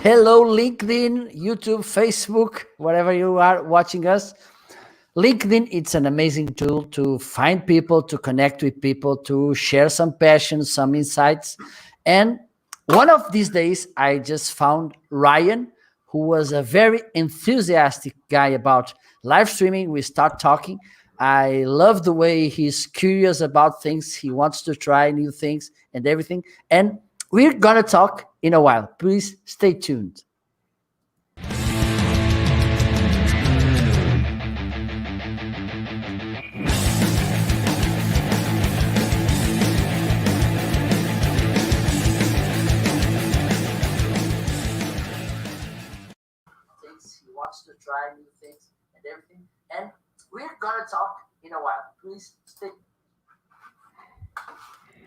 Hello, LinkedIn, YouTube, Facebook, wherever you are watching us. LinkedIn, it's an amazing tool to find people, to connect with people, to share some passions, some insights. And one of these days, I just found Ryan, who was a very enthusiastic guy about live streaming. We start talking. I love the way he's curious about things. He wants to try new things and everything. And we're going to talk in a while. Please stay tuned. He wants to try new things and everything. And we're going to talk in a while. Please stay.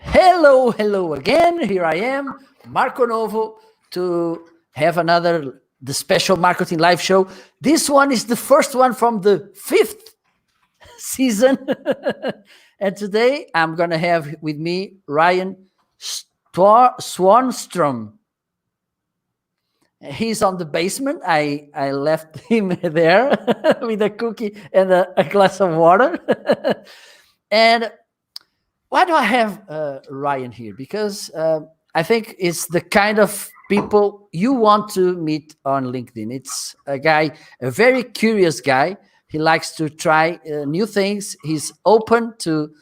Hello again. Here I am, Marco Novo, to have the special marketing live show. This one is the first one from the 5th season. And today I'm going to have with me Ryan Swanstrom. He's on the basement. I left him there with a cookie and a glass of water. And why do I have Ryan here? Because I think it's the kind of people you want to meet on LinkedIn. It's a guy, a very curious guy. He likes to try new things. He's open to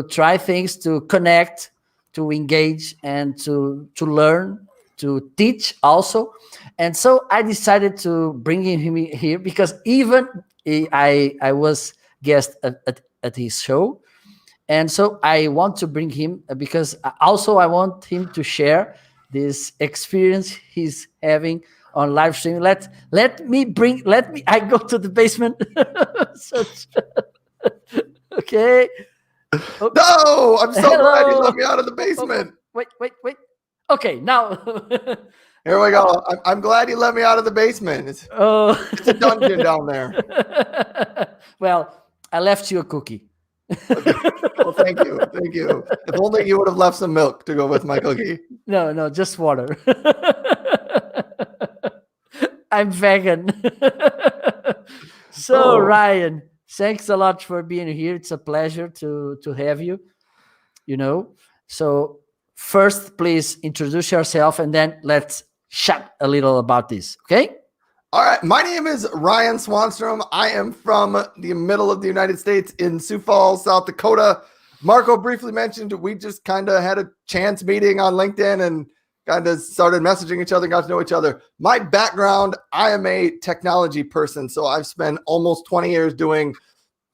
try things, to connect, to engage, and to learn, to teach also. And so I decided to bring him here because even I was guest at his show. And so I want to bring him because also I want him to share this experience he's having on live streaming. I go to the basement. Okay. Oh. No, I'm so glad you let me out of the basement. Wait. Okay, now. Here we go. I'm glad you let me out of the basement. It's a dungeon down there. Well, I left you a cookie. Okay. Well, thank you. If only you would have left some milk to go with my cookie. No, just water. I'm vegan. So, Ryan, thanks a lot for being here. It's a pleasure to have you. So first, please introduce yourself, and then let's chat a little about this. Okay? All right. My name is Ryan Swanstrom. I am from the middle of the United States in Sioux Falls, South Dakota. Marco briefly mentioned we just kind of had a chance meeting on LinkedIn and kind of started messaging each other, got to know each other. My background, I am a technology person. So I've spent almost 20 years doing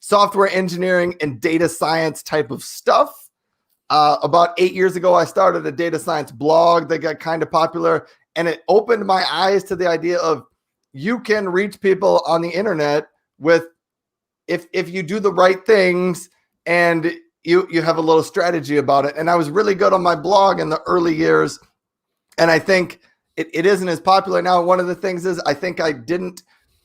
software engineering and data science type of stuff. About 8 years ago, I started a data science blog that got kind of popular, and it opened my eyes to the idea of you can reach people on the internet with if you do the right things and you have a little strategy about it. And I was really good on my blog in the early years. And I think it isn't as popular now. One of the things is I think I didn't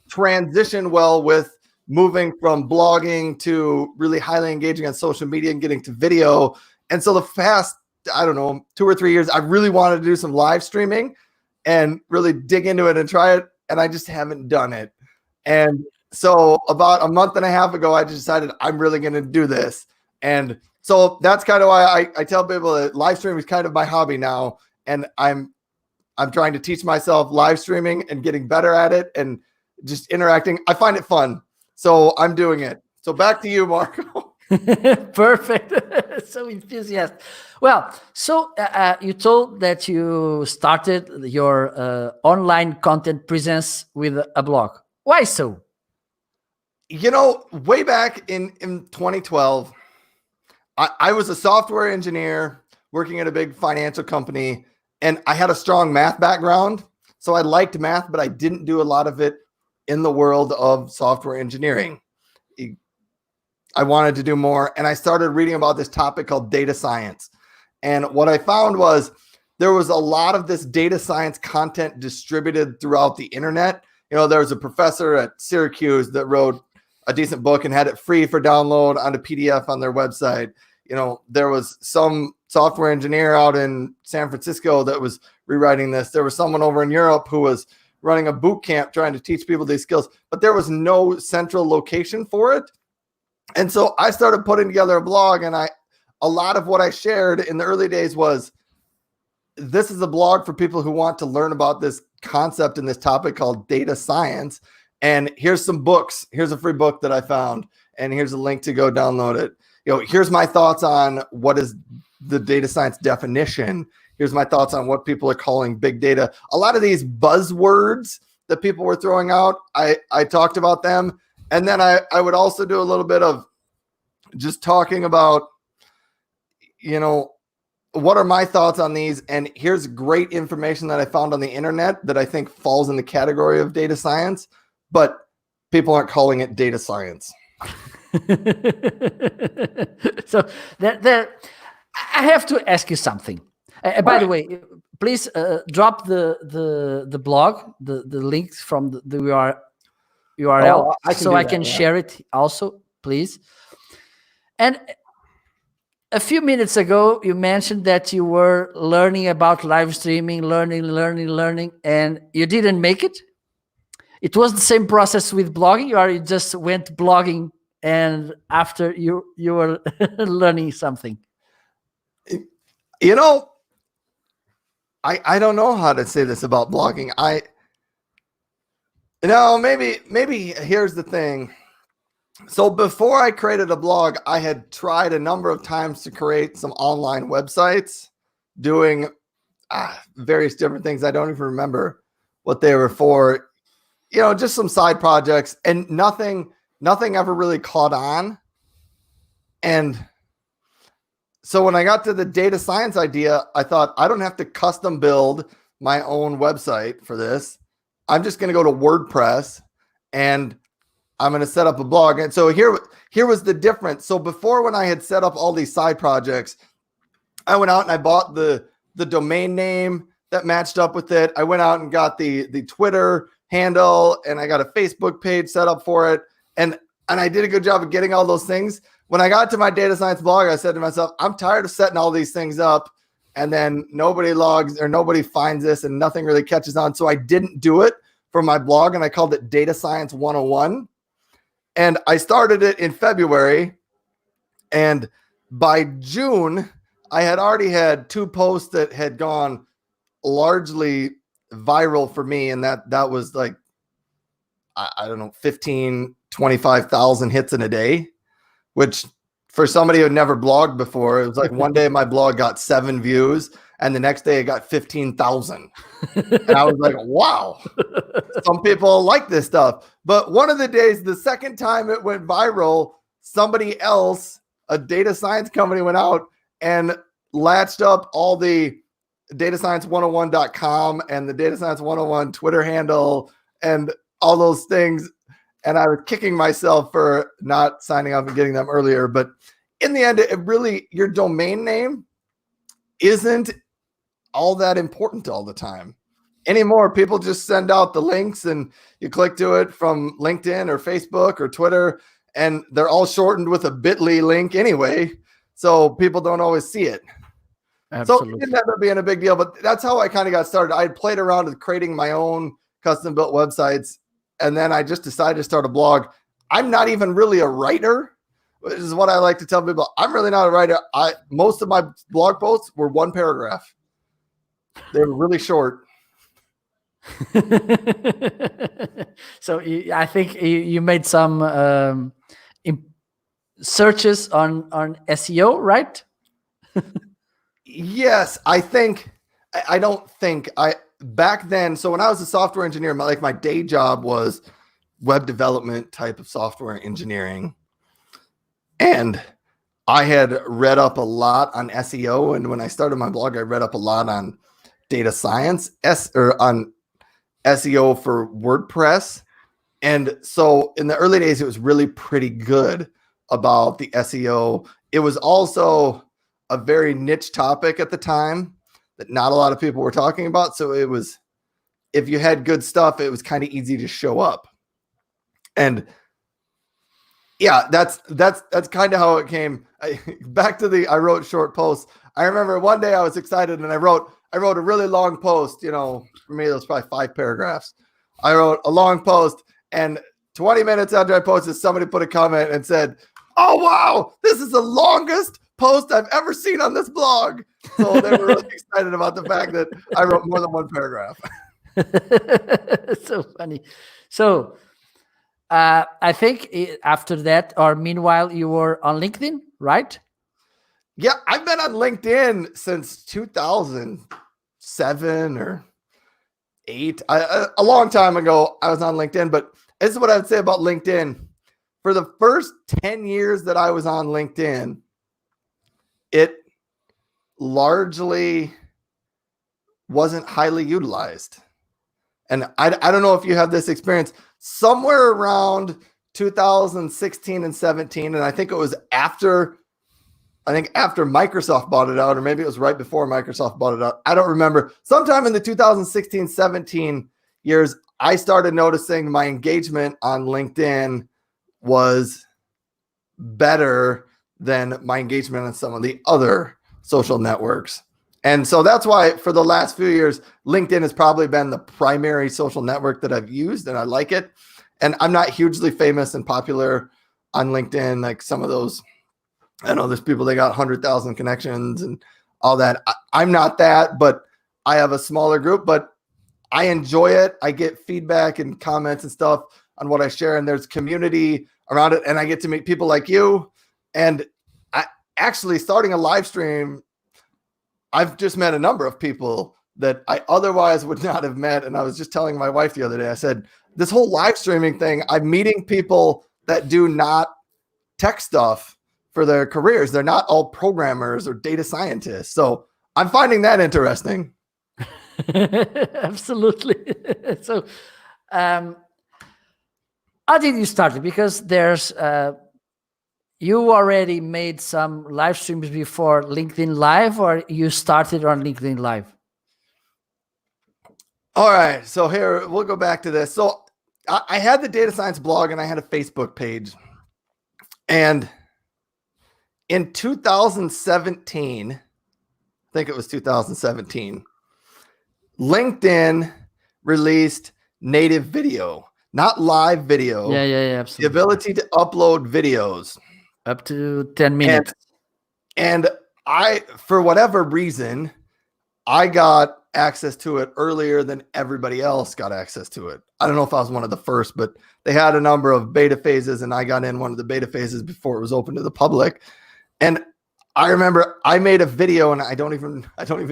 transition well with moving from blogging to really highly engaging on social media and getting to video. And so the past, 2 or 3 years, I really wanted to do some live streaming and really dig into it and try it. And I just haven't done it. And so about a month and a half ago, I just decided I'm really going to do this. And so that's kind of why I tell people that live streaming is kind of my hobby now. And I'm trying to teach myself live streaming and getting better at it and just interacting. I find it fun. So I'm doing it. So back to you, Marco. Perfect. So enthusiastic. Well, so you told that you started your online content presence with a blog. Why so? Way back in 2012, I was a software engineer working at a big financial company, and I had a strong math background. So I liked math, but I didn't do a lot of it in the world of software engineering. I wanted to do more, and I started reading about this topic called data science. And what I found was there was a lot of this data science content distributed throughout the internet. There was a professor at Syracuse that wrote a decent book and had it free for download on a PDF on their website. There was some software engineer out in San Francisco that was rewriting this. There was someone over in Europe who was running a boot camp trying to teach people these skills, but there was no central location for it. And so I started putting together a blog, and a lot of what I shared in the early days was, this is a blog for people who want to learn about this concept and this topic called data science. And here's some books. Here's a free book that I found, and here's a link to go download it. Here's my thoughts on what is the data science definition. Here's my thoughts on what people are calling big data. A lot of these buzzwords that people were throwing out, I talked about them. And then I would also do a little bit of just talking about, what are my thoughts on these? And here's great information that I found on the internet that I think falls in the category of data science, but people aren't calling it data science. So I have to ask you something. By the way, please drop the blog, the links from the URL, so I can share it also, please. And a few minutes ago, you mentioned that you were learning about live streaming, learning, and you didn't make it. It was the same process with blogging, or you just went blogging and after you were learning something? I don't know how to say this about blogging. Maybe here's the thing. So before I created a blog, I had tried a number of times to create some online websites doing various different things. I don't even remember what they were for, just some side projects, and nothing ever really caught on. And so when I got to the data science idea, I thought, I don't have to custom build my own website for this. I'm just going to go to WordPress and I'm going to set up a blog. And so here was the difference. So before, when I had set up all these side projects, I went out and I bought the domain name that matched up with it. I went out and got the Twitter handle, and I got a Facebook page set up for it. And I did a good job of getting all those things. When I got to my data science blog, I said to myself, I'm tired of setting all these things up, and then nobody logs or nobody finds this and nothing really catches on. So I didn't do it for my blog, and I called it Data Science 101. And I started it in February, and by June, I had already had 2 posts that had gone largely viral for me. And that was like, I don't know, 15, 25,000 hits in a day, which for somebody who had never blogged before, it was like one day my blog got 7 views and the next day it got 15,000. And I was like, wow, some people like this stuff. But one of the days, the second time it went viral, somebody else, a data science company, went out and latched up all the datascience101.com and the Data Science 101 Twitter handle and all those things. And I was kicking myself for not signing up and getting them earlier. But in the end, it really, your domain name isn't all that important all the time anymore. People just send out the links and you click to it from LinkedIn or Facebook or Twitter, and they're all shortened with a bit.ly link anyway. So people don't always see it. Absolutely. So it didn't end up being a big deal, but that's how I kind of got started. I had played around with creating my own custom built websites. And then I just decided to start a blog. I'm not even really a writer, which is what I like to tell people. I'm really not a writer. Most of my blog posts were 1 paragraph. They were really short. So I think you made some searches on SEO, right? Yes, back then, so when I was a software engineer, my day job was web development type of software engineering. And I had read up a lot on SEO. And when I started my blog, I read up a lot on data science or on SEO for WordPress. And so in the early days, it was really pretty good about the SEO. It was also a very niche topic at the time. that not a lot of people were talking about. So it was, if you had good stuff, it was kind of easy to show up. And yeah, that's kind of how it came. I wrote short posts. I remember one day I was excited and I wrote a really long post. You know, for me, it was probably 5 paragraphs. I wrote a long post, and 20 minutes after I posted, somebody put a comment and said, "Oh, wow, this is the longest post I've ever seen on this blog." So they were really excited about the fact that I wrote more than 1 paragraph. So funny. So I think after that, or meanwhile, you were on LinkedIn, right? Yeah, I've been on LinkedIn since 2007 or 8. A long time ago, I was on LinkedIn, but this is what I would say about LinkedIn. For the first 10 years that I was on LinkedIn, it largely wasn't highly utilized. And I don't know if you have this experience. Somewhere around 2016 and 17, and I think it was after Microsoft bought it out, or maybe it was right before Microsoft bought it out. I don't remember. Sometime in the 2016-17 years, I started noticing my engagement on LinkedIn was better than my engagement on some of the other social networks. And so that's why for the last few years, LinkedIn has probably been the primary social network that I've used, and I like it. And I'm not hugely famous and popular on LinkedIn like some of those. I know there's people that got 100,000 connections and all that. I'm not that, but I have a smaller group, but I enjoy it. I get feedback and comments and stuff on what I share, and there's community around it, and I get to meet people like you. And I actually, starting a live stream, I've just met a number of people that I otherwise would not have met. And I was just telling my wife the other day, I said, this whole live streaming thing, I'm meeting people that do not tech stuff for their careers. They're not all programmers or data scientists. So I'm finding that interesting. Absolutely. So how did you start it? Because there's you already made some live streams before LinkedIn Live, or you started on LinkedIn Live? All right. So here, we'll go back to this. So I had the data science blog and I had a Facebook page. And in 2017, I think it was 2017, LinkedIn released native video, not live video. Yeah, absolutely. The ability to upload videos. Up to 10 minutes. And I, for whatever reason, I got access to it earlier than everybody else got access to it. I don't know if I was one of the first, but they had a number of beta phases, and I got in one of the beta phases before it was open to the public. And I remember I made a video, and I don't even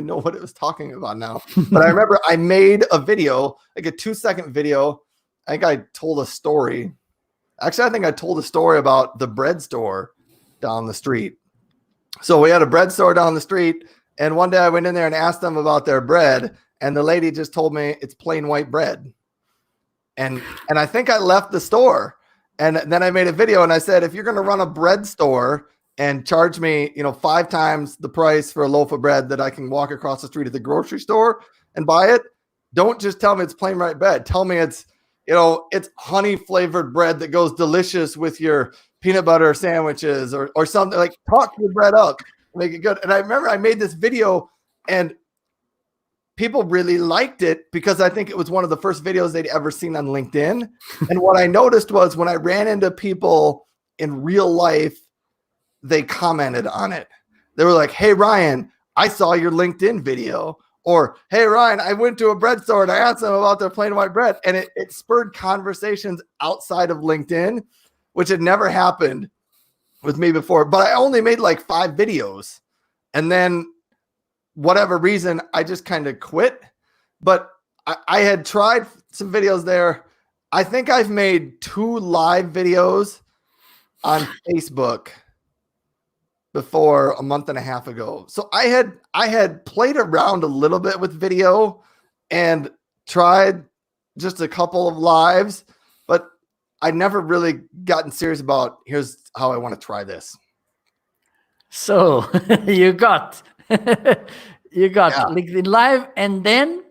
know what it was talking about now. But I remember I made a video, like a 2-second video. I think I told a story. Actually, I think I told a story about the bread store down the street. So we had a bread store down the street, and one day I went in there and asked them about their bread, and the lady just told me it's plain white bread. And I think I left the store, and then I made a video and I said, if you're going to run a bread store and charge me, 5 times the price for a loaf of bread that I can walk across the street at the grocery store and buy it, don't just tell me it's plain white bread. Tell me it's honey flavored bread that goes delicious with your peanut butter sandwiches or something. Like, talk your bread up, make it good. And I remember I made this video and people really liked it because I think it was one of the first videos they'd ever seen on LinkedIn. And what I noticed was when I ran into people in real life, they commented on it. They were like, hey, Ryan, I saw your LinkedIn video. Or, hey, Ryan, I went to a bread store and I asked them about their plain white bread. And it spurred conversations outside of LinkedIn, which had never happened with me before. But I only made like 5 videos. And then whatever reason, I just kind of quit. But I had tried some videos there. I think I've made 2 live videos on Facebook before a month and a half ago. So I had played around a little bit with video and tried just a couple of lives, but I never really gotten serious about here's how I want to try this. So you got You got Yeah. LinkedIn Live, and then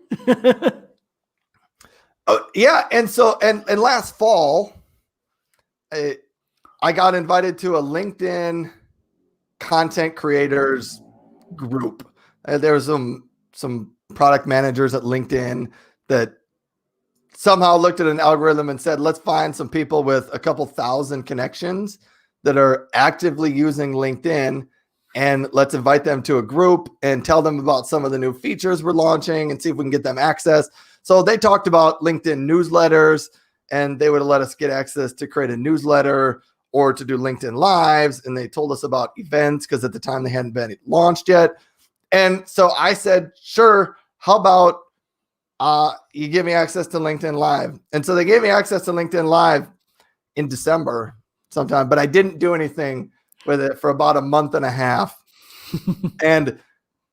Oh, yeah. And so, and last fall, I got invited to a LinkedIn content creators group. There was some product managers at LinkedIn that somehow looked at an algorithm and said, let's find some people with a couple thousand connections that are actively using LinkedIn, and let's invite them to a group and tell them about some of the new features we're launching and see if we can get them access. So they talked about LinkedIn newsletters, and they would let us get access to create a newsletter or to do LinkedIn Lives. And they told us about events because at the time they hadn't been launched yet. And so I said, sure, how about you give me access to LinkedIn Live? And so they gave me access to LinkedIn Live in December sometime, but I didn't do anything with it for about a month and a half. And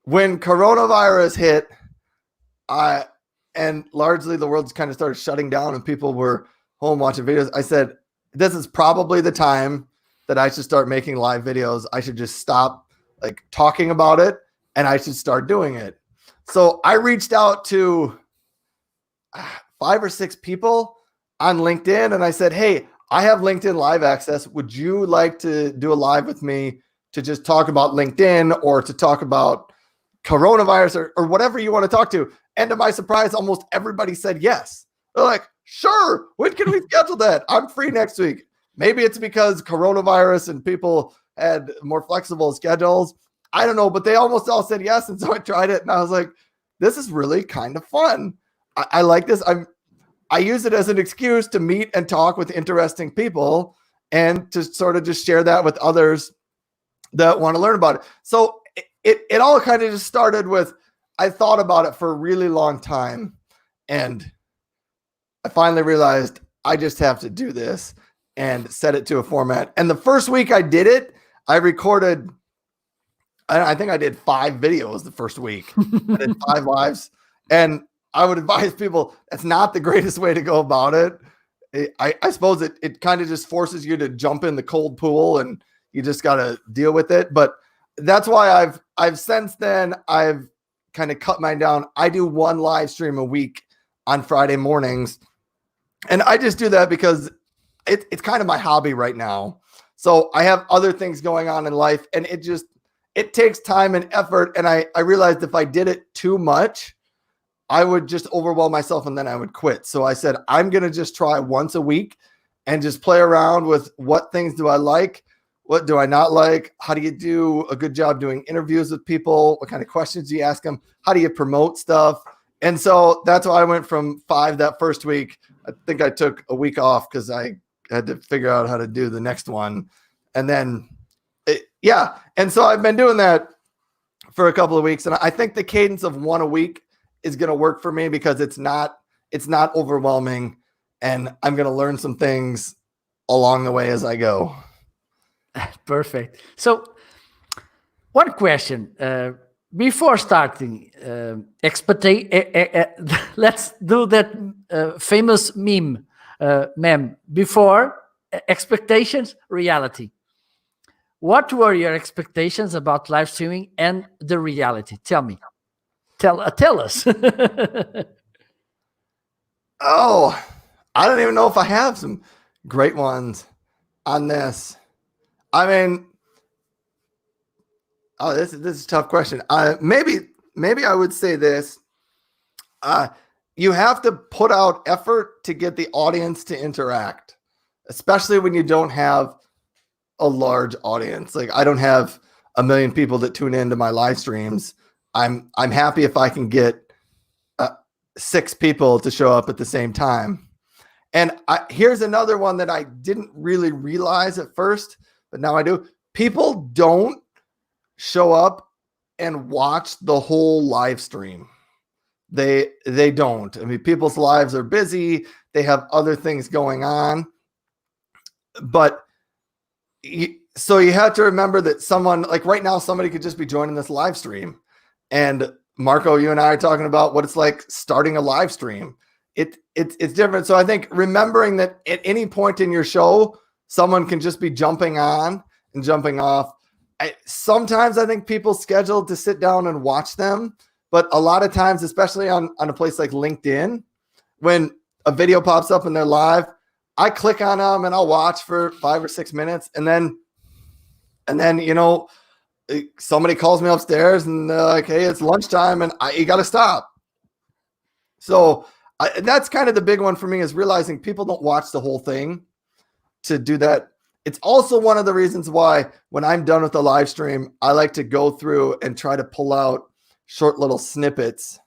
when coronavirus hit, and largely the world kind of started shutting down and people were home watching videos, I said, this is probably the time that I should start making live videos. I should just stop like talking about it and I should start doing it. So I reached out to 5 or 6 people on LinkedIn and I said, hey, I have LinkedIn Live access. Would you like to do a live with me to just talk about LinkedIn or to talk about coronavirus or whatever you want to talk to? And to my surprise, almost everybody said yes. They're like, sure, when can we schedule that? I'm free next week. Maybe it's because coronavirus and people had more flexible schedules. I don't know, but they almost all said yes. And so I tried it and I was like, this is really kind of fun. I like this. I use it as an excuse to meet and talk with interesting people and to sort of just share that with others that want to learn about it. So it all kind of just started with, I thought about it for a really long time and I finally realized I just have to do this and set it to a format. And the first week I did it, I recorded, I think I did 5 videos the first week. I did 5 lives. And I would advise people, that's not the greatest way to go about it. I suppose it kind of just forces you to jump in the cold pool and you just got to deal with it. But that's why I've since then, I've kind of cut mine down. I do 1 live stream a week on Friday mornings. And I just do that because it's kind of my hobby right now. So I have other things going on in life and it takes time and effort. And I realized if I did it too much, I would just overwhelm myself and then I would quit. So I said, I'm going to just try once a week and just play around with what things do I like? What do I not like? How do you do a good job doing interviews with people? What kind of questions do you ask them? How do you promote stuff? And so that's why I went from 5 that first week. I think I took a week off because I had to figure out how to do the next one. And then, And so I've been doing that for a couple of weeks. And I think the cadence of 1 a week is going to work for me because it's not overwhelming and I'm going to learn some things along the way as I go. Perfect. So one question, before starting, let's do that famous meme, before expectations, reality. What were your expectations about live streaming and the reality? Tell me. Tell us. Oh, I don't even know if I have some great ones on this. I mean, this is a tough question. Maybe I would say this. You have to put out effort to get the audience to interact, especially when you don't have a large audience. Like I don't have 1 million people that tune into my live streams. I'm happy if I can get 6 people to show up at the same time. And here's another one that I didn't really realize at first, but now I do. People don't show up and watch the whole live stream. They don't. I mean, people's lives are busy. They have other things going on. But so you have to remember that someone, like right now, somebody could just be joining this live stream. And Marco, you and I are talking about what it's like starting a live stream. It's different. So I think remembering that at any point in your show, someone can just be jumping on and jumping off. Sometimes I think people schedule to sit down and watch them, but a lot of times, especially on a place like LinkedIn, when a video pops up and they're live, I click on them and I'll watch for 5 or 6 minutes, and then somebody calls me upstairs and like, hey, it's lunchtime and you got to stop. So that's kind of the big one for me, is realizing people don't watch the whole thing to do that. It's also one of the reasons why when I'm done with the live stream, I like to go through and try to pull out short little snippets,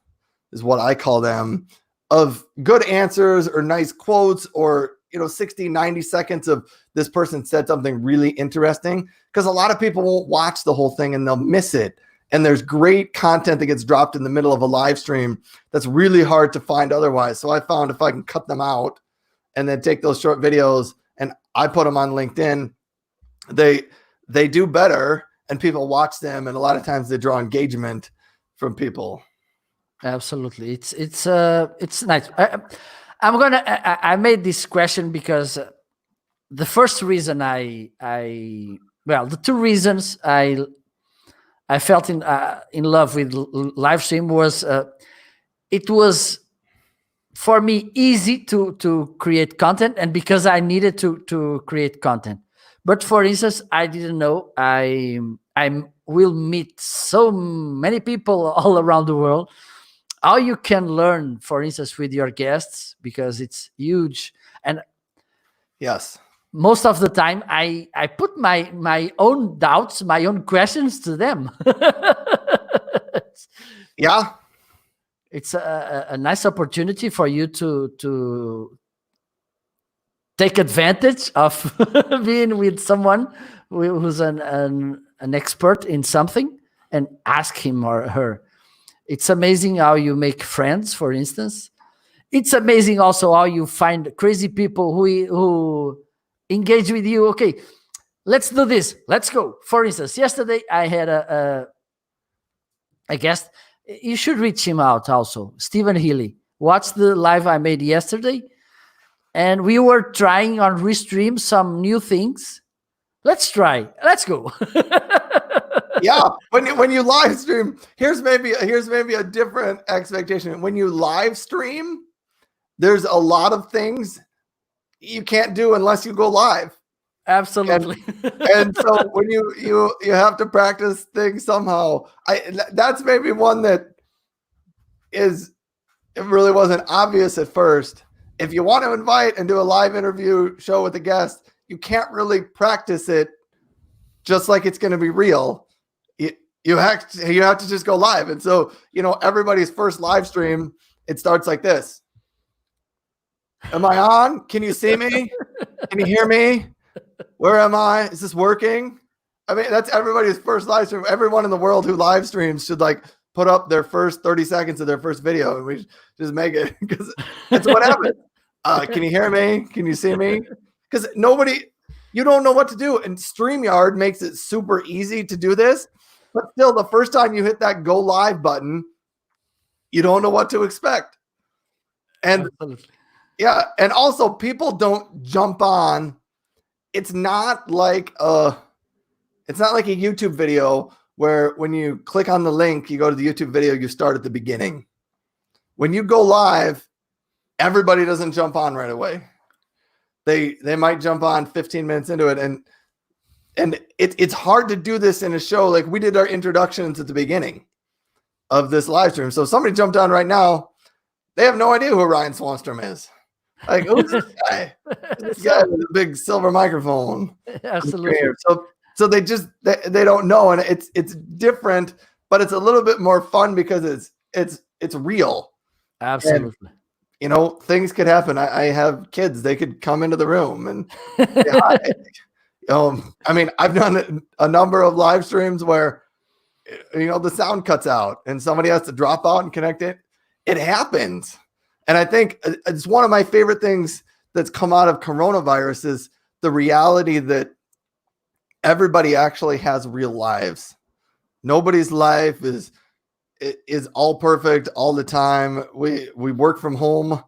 is what I call them, of good answers or nice quotes, or 60, 90 seconds of this person said something really interesting, because a lot of people won't watch the whole thing and they'll miss it. And there's great content that gets dropped in the middle of a live stream that's really hard to find otherwise. So I found if I can cut them out and then take those short videos and I put them on LinkedIn, they do better and people watch them. And a lot of times they draw engagement from people. Absolutely. It's nice. I made this question because the first reason the two reasons I felt in love with live stream was it was for me easy to create content, and because I needed to create content. But for instance, I didn't know I will meet so many people all around the world. How you can learn, for instance, with your guests, because it's huge. And yes, most of the time I put my own doubts, my own questions to them. Yeah. It's a nice opportunity for you to take advantage of being with someone who's an expert in something, and ask him or her. It's amazing how you make friends, for instance. It's amazing also how you find crazy people who engage with you. Okay, let's do this. Let's go. For instance, yesterday I had a guest. You should reach him out also. Stephen Healy. Watch the live I made yesterday. And we were trying on Restream some new things. Let's try. Let's go. Yeah, when you live stream, here's maybe a different expectation. When you live stream, there's a lot of things you can't do unless you go live. Absolutely. And so when you have to practice things somehow. That's maybe one that it really wasn't obvious at first. If you want to invite and do a live interview show with a guest, you can't really practice it just like it's going to be real. You have to just go live. And so, everybody's first live stream, it starts like this. Am I on? Can you see me? Can you hear me? Where am I? Is this working? I mean, that's everybody's first live stream. Everyone in the world who live streams should put up their first 30 seconds of their first video, and we just make it, because that's what happened. Can you hear me? Can you see me? Because you don't know what to do. And StreamYard makes it super easy to do this. But still, the first time you hit that go live button, you don't know what to expect. And Absolutely. yeah, and also people don't jump on. It's not like a YouTube video where when you click on the link, you go to the YouTube video, you start at the beginning. When you go live, everybody doesn't jump on right away. They might jump on 15 minutes into it, and it's hard to do this in a show. Like, we did our introductions at the beginning of this live stream. So if somebody jumped on right now, they have no idea who Ryan Swanstrom is. Like, who's this guy? This guy with a big silver microphone. Absolutely. So they don't know, and it's different, but it's a little bit more fun because it's real. Absolutely. And, things could happen. I have kids; they could come into the room and say hi. I mean, I've done a number of live streams where, the sound cuts out and somebody has to drop out and connect it. It happens. And I think it's one of my favorite things that's come out of coronavirus is the reality that everybody actually has real lives. Nobody's life is all perfect all the time. We work from home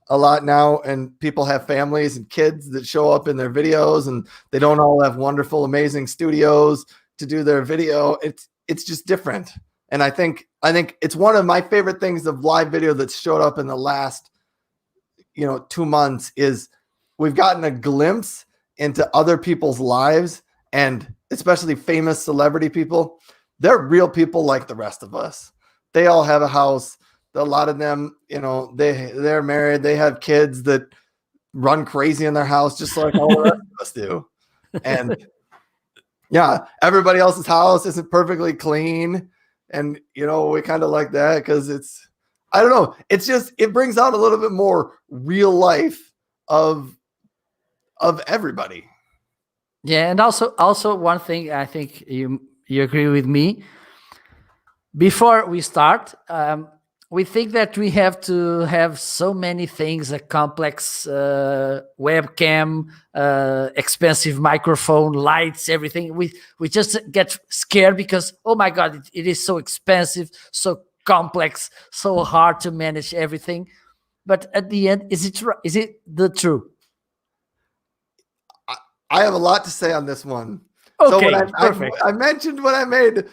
a lot now, and people have families and kids that show up in their videos, and they don't all have wonderful, amazing studios. to do their video. It's just different. And I think it's one of my favorite things of live video that's showed up in the last 2 months is we've gotten a glimpse into other people's lives, and especially famous celebrity people. They're real people like the rest of us. They all have a house. A lot of them, they're married. They have kids that run crazy in their house, just like all the rest of us do. And yeah, everybody else's house isn't perfectly clean. And, we kind of like that because I don't know. It's just, it brings out a little bit more real life of everybody. Yeah. And also one thing, I think you agree with me. Before we start, we think that we have to have so many things, a complex webcam, expensive microphone, lights, everything. We just get scared because, oh my God, it is so expensive, so complex, so hard to manage everything. But at the end, is it the truth? I have a lot to say on this one. Okay, so perfect. I mentioned when I made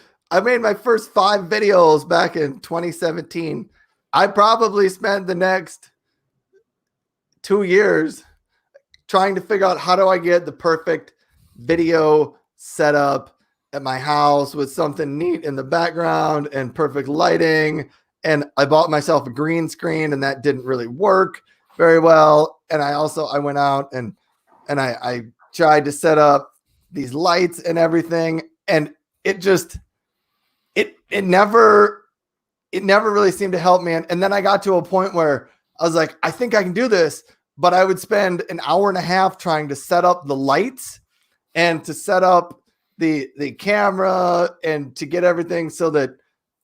my first 5 videos back in 2017. I probably spent the next 2 years trying to figure out how do I get the perfect video set up at my house with something neat in the background and perfect lighting. And I bought myself a green screen, and that didn't really work very well. And I went out and I tried to set up these lights and everything, and it never really seemed to help me. And then I got to a point where I was like, I think I can do this, but I would spend an hour and a half trying to set up the lights and to set up the camera and to get everything so that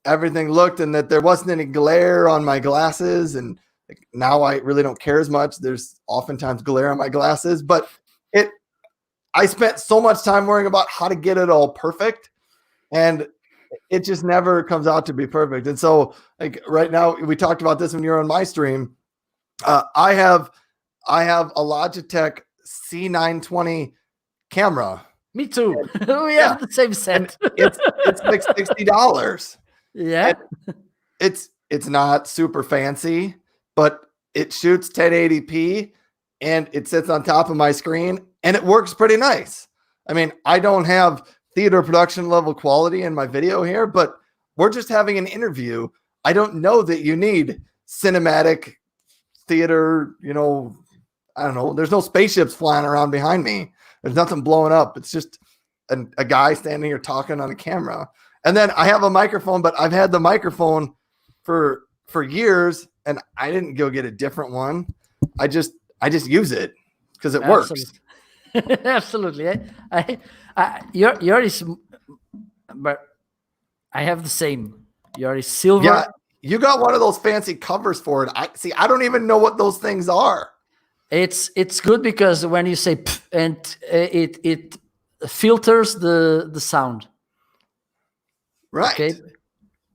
everything looked and that there wasn't any glare on my glasses. And now I really don't care as much. There's oftentimes glare on my glasses, but I spent so much time worrying about how to get it all perfect, and it just never comes out to be perfect. And so, like right now, we talked about this when you were on my stream. I have a Logitech C920 camera. Me too. We have the same set. It's like $60. Yeah. And it's not super fancy, but it shoots 1080p and it sits on top of my screen and it works pretty nice. I mean, I don't have theater production level quality in my video here, but we're just having an interview. I don't know that you need cinematic theater, I don't know. There's no spaceships flying around behind me. There's nothing blowing up. It's just a guy standing here talking on a camera. And then I have a microphone, but I've had the microphone for years and I didn't go get a different one. I just use it because it works. Absolutely. Yours is, but I have the same. Yours is silver. Yeah, you got one of those fancy covers for it. I don't even know what those things are. It's good because when you say pff, and it filters the sound. Right. Okay.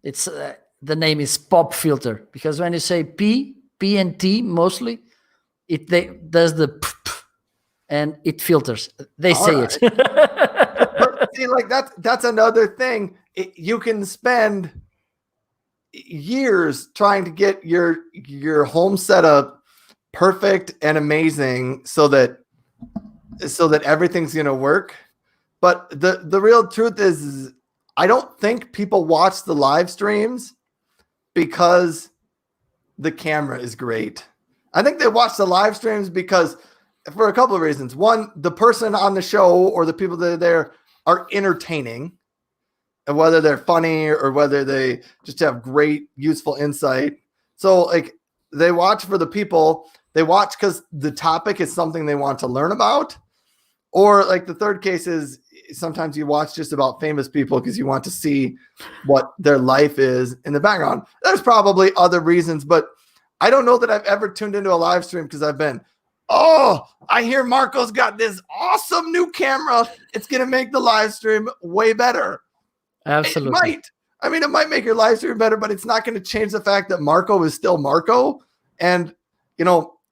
It's the name is pop filter because when you say P and T mostly, they does the pff, and it filters. They say it. But see, like that's another thing. You can spend years trying to get your home setup perfect and amazing so that everything's going to work. But the real truth is I don't think people watch the live streams because the camera is great. I think they watch the live streams because for a couple of reasons. One, the person on the show or the people that are there are entertaining, and whether they're funny or whether they just have great, useful insight. So like they watch for the people, they watch because the topic is something they want to learn about. Or like the third case is sometimes you watch just about famous people because you want to see what their life is in the background. There's probably other reasons, but I don't know that I've ever tuned into a live stream because I've been, oh, I hear Marco's got this awesome new camera. It's going to make the live stream way better. Absolutely. It might. I mean, it might make your live stream better, but it's not going to change the fact that Marco is still Marco. And,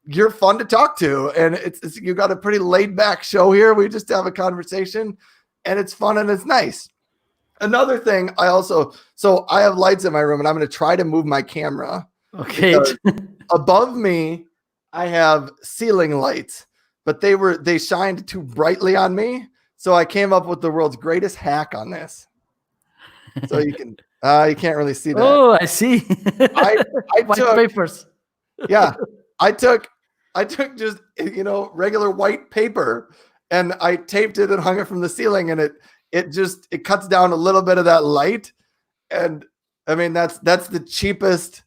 you're fun to talk to. And it's you got a pretty laid back show here. We just have a conversation and it's fun and it's nice. another thing, so I have lights in my room, and I'm going to try to move my camera. Okay. Above me, I have ceiling lights, but they shined too brightly on me. So I came up with the world's greatest hack on this. So you can't really see that. Oh, I see. I White took papers. yeah, I took just regular white paper, and I taped it and hung it from the ceiling, and it cuts down a little bit of that light. And I mean, that's the cheapest,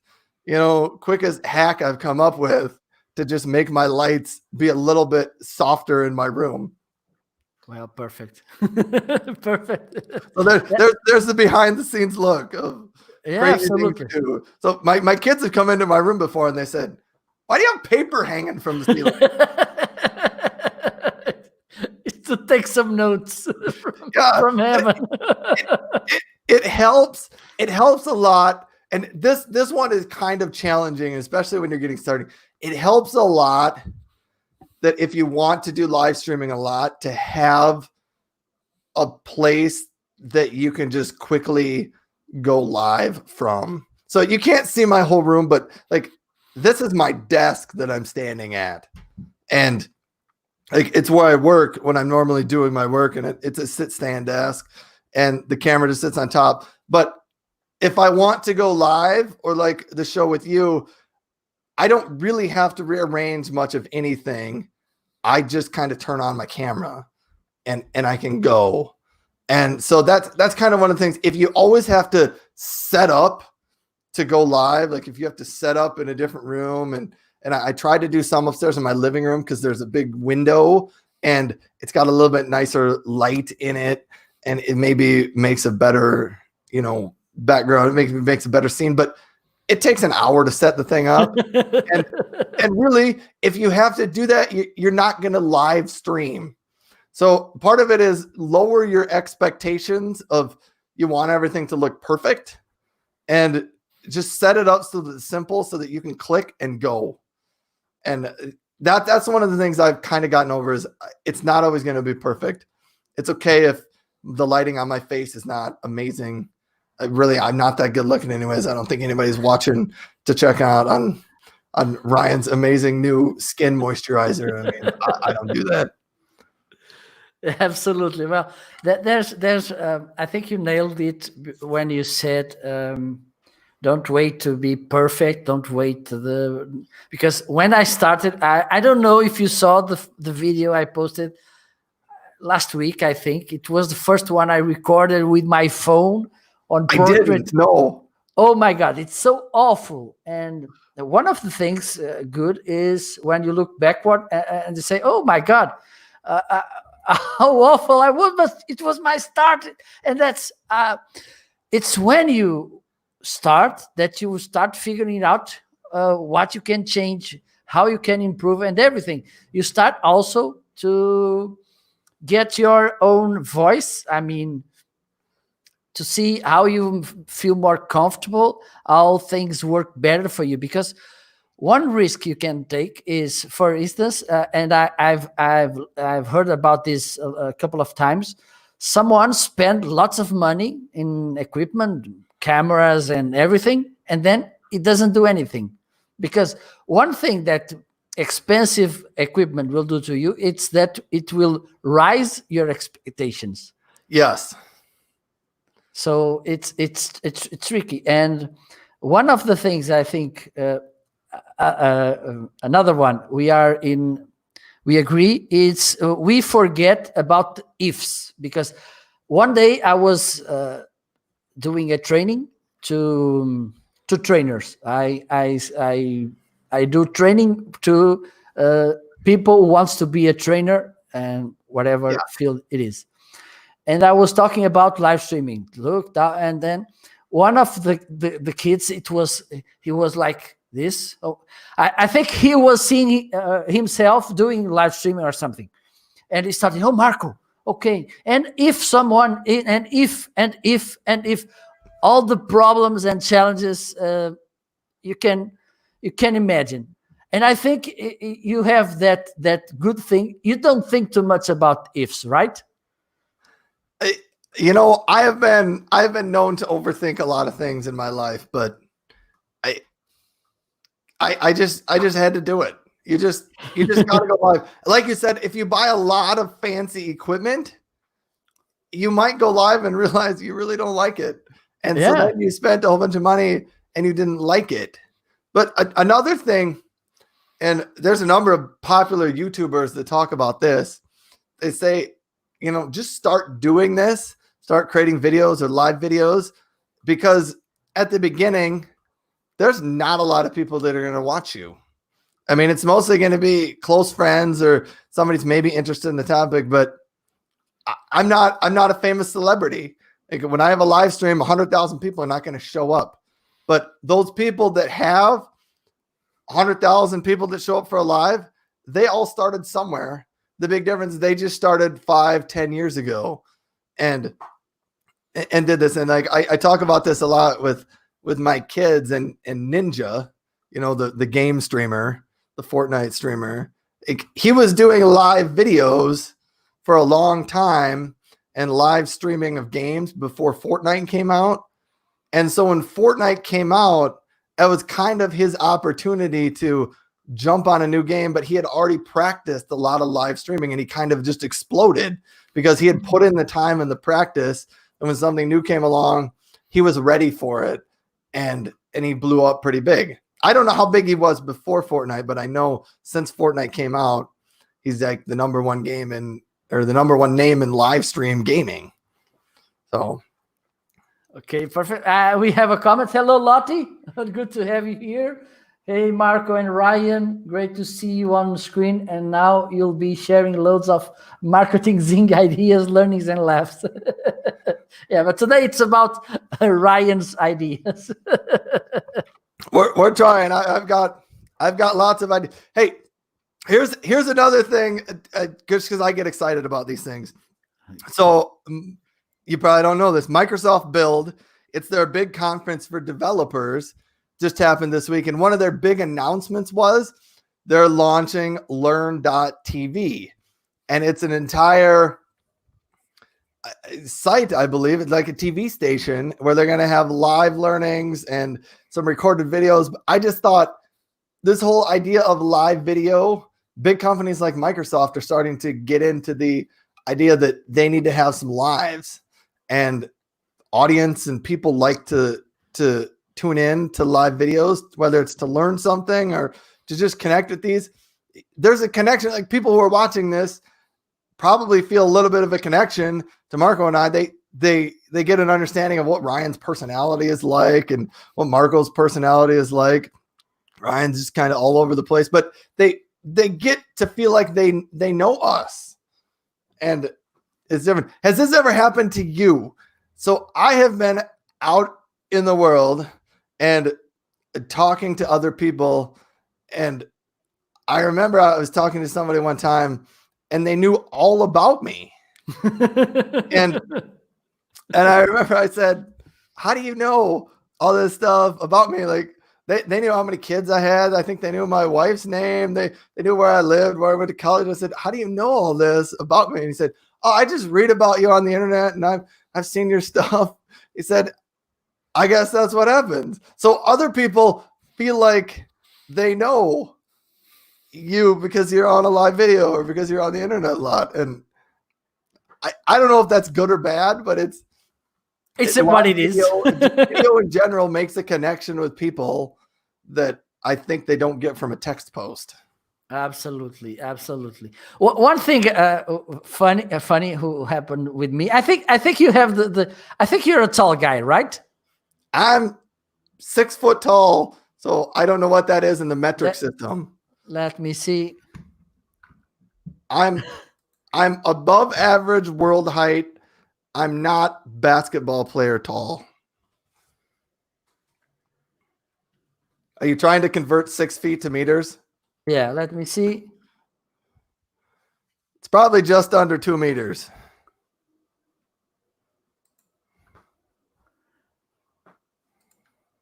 quickest hack I've come up with to just make my lights be a little bit softer in my room. Well, perfect. Perfect. So there's the behind the scenes look of crazy things to do. So my kids have come into my room before, and they said, "Why do you have paper hanging from the ceiling?" It's to take some notes from heaven. It helps. It helps a lot. And this one is kind of challenging, especially when you're getting started. It helps a lot that if you want to do live streaming a lot, to have a place that you can just quickly go live from. So you can't see my whole room, but like, this is my desk that I'm standing at. And like, it's where I work when I'm normally doing my work, and it's a sit stand desk, and the camera just sits on top. But if I want to go live, or like the show with you, I don't really have to rearrange much of anything. I just kind of turn on my camera and I can go. And so that's kind of one of the things. If you always have to set up to go live, like if you have to set up in a different room, and I tried to do some upstairs in my living room because there's a big window and it's got a little bit nicer light in it, and it maybe makes a better, background. It makes a better scene, but it takes an hour to set the thing up. and really, if you have to do that, you're not going to live stream. So part of it is lower your expectations of, you want everything to look perfect, and just set it up so that it's simple, so that you can click and go. And that's one of the things I've kind of gotten over, is it's not always going to be perfect. It's okay if the lighting on my face is not amazing. I'm not that good looking anyways. I don't think anybody's watching to check out on Ryan's amazing new skin moisturizer. I mean, I don't do that. Absolutely. Well, there's I think you nailed it when you said, don't wait to be perfect. Don't wait because when I started, I don't know if you saw the video I posted last week. I think it was the first one I recorded with my phone on portrait. I didn't. No. Oh my God, it's so awful. And one of the things good is when you look backward and you say, oh my God, how awful I was, but it was my start. And that's, it's when you start that you start figuring out what you can change, how you can improve, and everything. You start also to get your own voice. I mean, to see how you feel more comfortable, how things work better for you. Because one risk you can take is, for instance, and I've heard about this a couple of times. Someone spent lots of money in equipment, cameras, and everything, and then it doesn't do anything. Because one thing that expensive equipment will do to you, it's that it will raise your expectations. Yes. So it's tricky. And one of the things I think, another one we agree, is we forget about ifs. Because one day I was doing a training to trainers. I do training to people who wants to be a trainer, and whatever field it is. And I was talking about live streaming. Look, and then one of the kids, he was like this. Oh, I think he was seeing himself doing live streaming or something, and he started, oh, Marco, okay. And if someone, and if all the problems and challenges you can imagine. And I think you have that good thing. You don't think too much about ifs, right? I've been known to overthink a lot of things in my life, but I I just had to do it. You just gotta go live. Like you said, if you buy a lot of fancy equipment, you might go live and realize you really don't like it. And so Yeah. then you spent a whole bunch of money and you didn't like it. But another thing, and there's a number of popular YouTubers that talk about this. They say, just start doing this, start creating videos or live videos, because at the beginning, there's not a lot of people that are going to watch you. I mean, it's mostly going to be close friends or somebody's maybe interested in the topic, but I'm not a famous celebrity. Like when I have a live stream, 100,000 people are not going to show up. But those people that have 100,000 people that show up for a live, they all started somewhere. The big difference is they just started 5-10 years ago and did this. And like I talk about this a lot with my kids and Ninja, the game streamer, the Fortnite streamer. He was doing live videos for a long time and live streaming of games before Fortnite came out. And so when Fortnite came out, it was kind of his opportunity to jump on a new game, but he had already practiced a lot of live streaming and he kind of just exploded because he had put in the time and the practice. And when something new came along, he was ready for it. And he blew up pretty big. I don't know how big he was before Fortnite, but I know since Fortnite came out, he's like the number one game or the number one name in live stream gaming. So. Okay, perfect. We have a comment. Hello, Lottie. Good to have you here. Hey, Marco and Ryan. Great to see you on the screen. And now you'll be sharing loads of marketing zing ideas, learnings, and laughs. Yeah, but today it's about Ryan's ideas. We're trying. I've got lots of ideas. Hey, here's another thing, just because I get excited about these things. So you probably don't know this. Microsoft Build, it's their big conference for developers, just happened this week. And one of their big announcements was they're launching learn.tv. And it's an entire site, I believe. It's like a TV station where they're going to have live learnings and some recorded videos. I just thought this whole idea of live video, big companies like Microsoft are starting to get into the idea that they need to have some lives, and audience and people like to tune in to live videos, whether it's to learn something or to just connect with these. There's a connection. Like people who are watching this probably feel a little bit of a connection to Marco and I. They get an understanding of what Ryan's personality is like and what Marco's personality is like. Ryan's just kind of all over the place, but they get to feel like they know us. And it's different. Has this ever happened to you? So I have been out in the world and talking to other people. And I remember I was talking to somebody one time and they knew all about me. and I remember I said, how do you know all this stuff about me? Like they knew how many kids I had. I think they knew my wife's name. They knew where I lived, where I went to college. I said, how do you know all this about me? And he said, oh, I just read about you on the internet and I've seen your stuff. He said, I guess that's what happens. So other people feel like they know you because you're on a live video or because you're on the internet a lot. And I don't know if that's good or bad, but it's what it is. Video in general makes a connection with people that I think they don't get from a text post. Absolutely. One thing funny who happened with me. I think you have I think you're a tall guy, right? I'm 6 foot tall, so I don't know what that is in the metric system. Let me see. I'm above average world height. I'm not basketball player tall. Are you trying to convert 6 feet to meters? Yeah, let me see. It's probably just under 2 meters.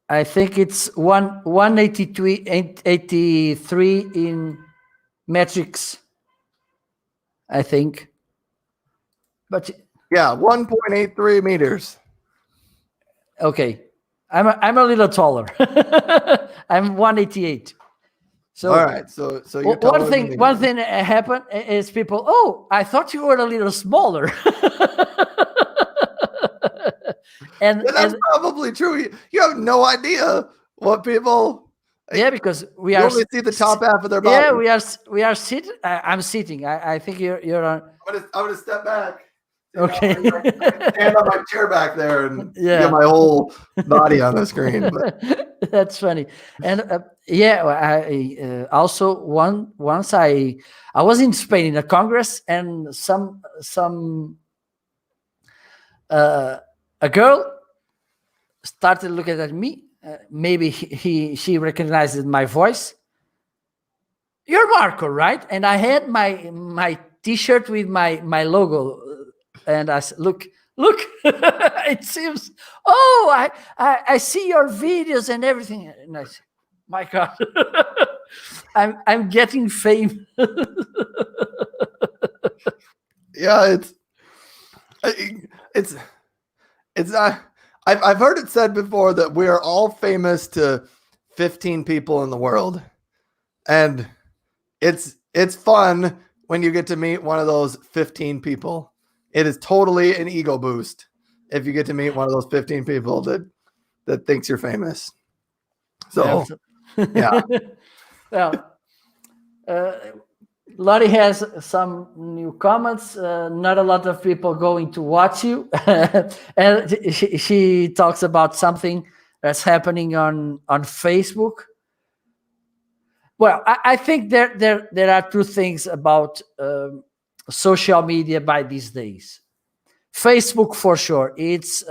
I think it's 183 in metrics. I think. But Yeah, 1.83 meters. Okay, I'm a little taller. I'm 188. So All right, so you're taller than me. one thing happened is people. Oh, I thought you were a little smaller. and Yeah, that's probably true. You have no idea what people. yeah, because we You are. only see the top half of their body. Yeah, we are sitting. I'm sitting. I think you're on. I'm gonna step back. Okay. I can stand on my chair back there and Yeah. get my whole body on the screen. But That's funny. And yeah, I also once I was in Spain in a congress, and a girl started looking at me. Maybe she recognized my voice. You're Marco, right? And I had my T-shirt with my logo, and I said, look. It seems. Oh, I see your videos and everything. And I said, my God, I'm getting fame. yeah, it's not. I've heard it said before that we are all famous to 15 people in the world, and it's fun when you get to meet one of those 15 people. It is totally an ego boost if you get to meet one of those 15 people that thinks you're famous. So, yeah. Well, Lottie has some new comments. Not a lot of people going to watch you, and she talks about something that's happening on Facebook. Well, I think there are two things about social media by these days. Facebook, for sure, it's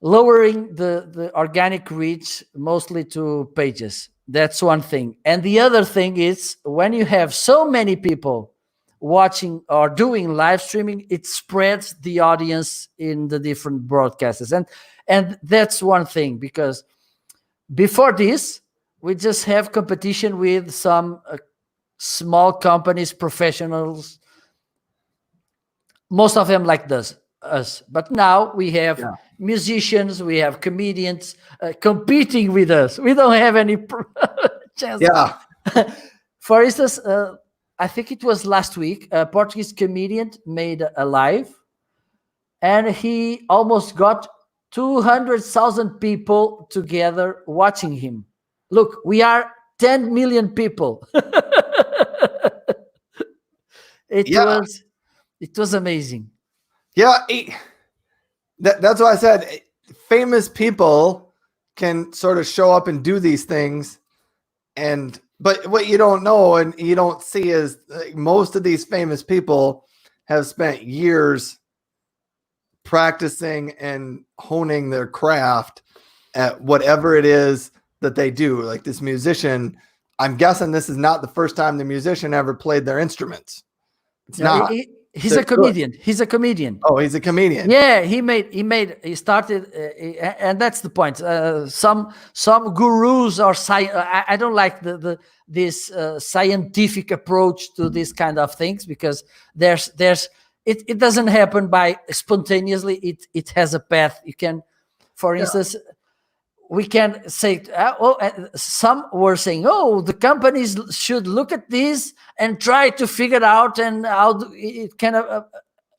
lowering the organic reach mostly to pages. That's one thing. And the other thing is when you have so many people watching or doing live streaming, it spreads the audience in the different broadcasters. And that's one thing, because before this, we just have competition with some small companies, professionals, most of them like us. But now we have musicians, we have comedians competing with us. We don't have any chance. Yeah. For instance, I think it was last week, a Portuguese comedian made a live, and he almost got 200,000 people together watching him. Look, we are 10 million people. It was amazing. Yeah, that's why I said famous people can sort of show up and do these things, but what you don't know and you don't see is most of these famous people have spent years practicing and honing their craft at whatever it is that they do. Like this musician, I'm guessing this is not the first time the musician ever played their instruments. It's not. He's a comedian. He's a comedian. Oh, he's a comedian. Yeah, he started, and that's the point. Some gurus or I don't like this scientific approach to this kind of things, because it doesn't happen by spontaneously. It has a path. You can, for instance, we can say, some were saying, the companies should look at this and try to figure out and how it can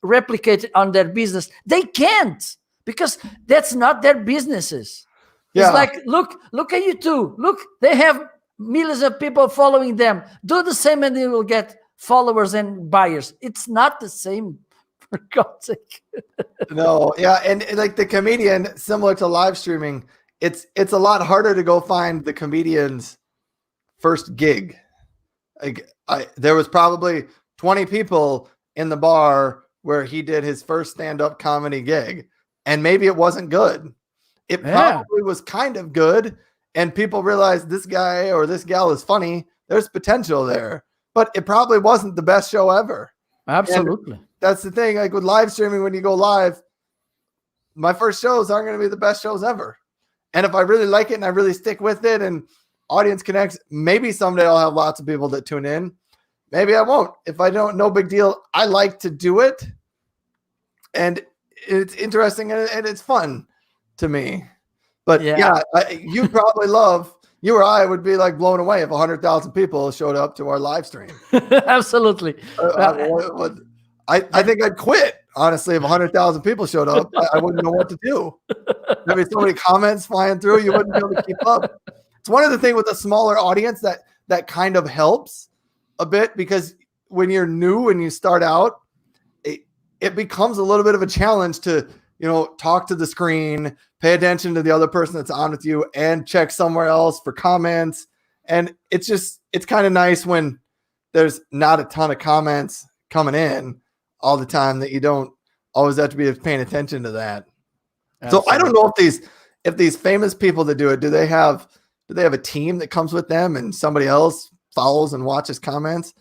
replicate on their business. They can't, because that's not their businesses. Yeah. It's like, look at YouTube. Look, they have millions of people following them. Do the same and you will get followers and buyers. It's not the same, for God's sake. No, yeah, and like the comedian, similar to live streaming, it's a lot harder to go find the comedian's first gig. Like there was probably 20 people in the bar where he did his first stand-up comedy gig, and maybe it wasn't good. It probably was kind of good, and people realized this guy or this gal is funny. There's potential there, but it probably wasn't the best show ever. Absolutely. And that's the thing. Like with live streaming, when you go live, my first shows aren't going to be the best shows ever. And if I really like it and I really stick with it and audience connects, maybe someday I'll have lots of people that tune in. Maybe I won't. If I don't, no big deal. I like to do it. and it's interesting and it's fun to me. But Yeah. you probably you or I would be like blown away if 100,000 people showed up to our live stream. Absolutely. I think I'd quit, honestly, if 100,000 people showed up. I wouldn't know what to do. There'd be so many comments flying through, you wouldn't be able to keep up. It's one of the things with a smaller audience that kind of helps a bit, because when you're new and you start out, it becomes a little bit of a challenge to, talk to the screen, pay attention to the other person that's on with you, and check somewhere else for comments. And it's kind of nice when there's not a ton of comments coming in all the time, that you don't always have to be paying attention to that. Absolutely. So I don't know if these famous people that do it, do they have a team that comes with them and somebody else follows and watches comments?